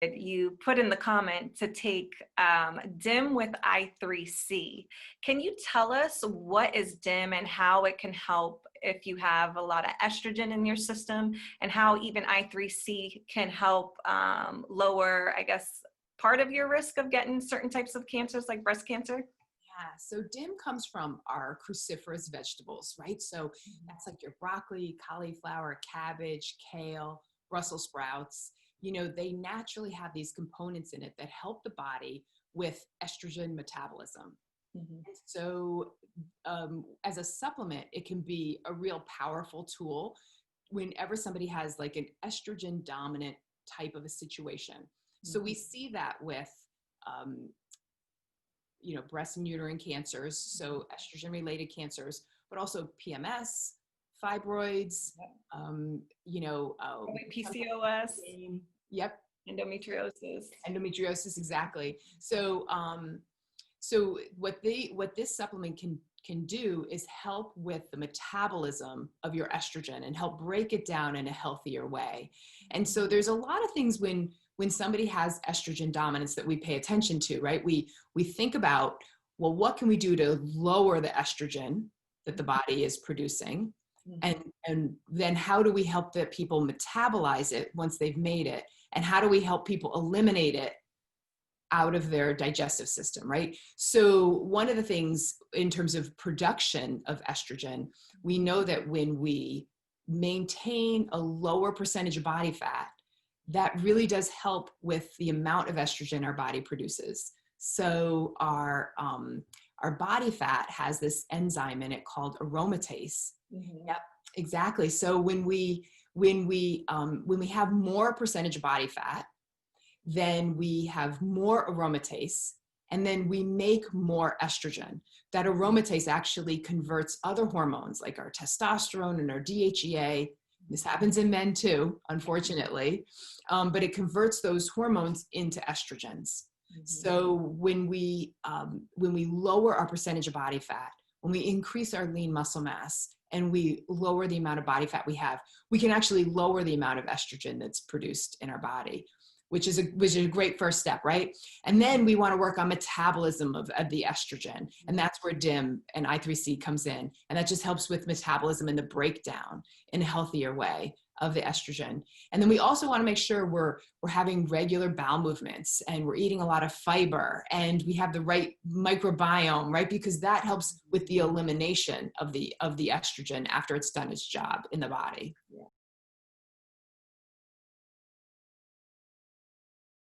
you put in the comment to take DIM with I3C. Can you tell us what is DIM and how it can help if you have a lot of estrogen in your system, and how even I3C can help lower, I guess, part of your risk of getting certain types of cancers like breast cancer? Yeah, so DIM comes from our cruciferous vegetables, right? So that's like your broccoli, cauliflower, cabbage, kale, Brussels sprouts. You know, they naturally have these components in it that help the body with estrogen metabolism. Mhm. So as a supplement, it can be a real powerful tool whenever somebody has like an estrogen dominant type of a situation. So we see that with, you know, breast and uterine cancers, so estrogen-related cancers, but also PMS, fibroids, you know, PCOS, yep, endometriosis. endometriosis, exactly. So, so what this supplement can do is help with the metabolism of your estrogen and help break it down in a healthier way. And so there's a lot of things when somebody has estrogen dominance that we pay attention to, right? We think about, well, what can we do to lower the estrogen that the body is producing? And then how do we help the people metabolize it once they've made it? And how do we help people eliminate it out of their digestive system, right? So one of the things in terms of production of estrogen, we know that when we maintain a lower percentage of body fat, that really does help with the amount of estrogen our body produces. So our body fat has this enzyme in it called aromatase. Yep, exactly. So when we have more percentage of body fat, then we have more aromatase, and then we make more estrogen. That aromatase actually converts other hormones like our testosterone and our DHEA. This happens in men too, unfortunately, but it converts those hormones into estrogens. So when we lower our percentage of body fat, when we increase our lean muscle mass, and we lower the amount of body fat we have, we can actually lower the amount of estrogen that's produced in our body, which is a great first step, right? And then we want to work on metabolism of the estrogen. And that's where DIM and I3C comes in. And that just helps with metabolism and the breakdown in a healthier way of the estrogen. And then we also want to make sure we're having regular bowel movements, and we're eating a lot of fiber, and we have the right microbiome, right? Because that helps with the elimination of the estrogen after it's done its job in the body.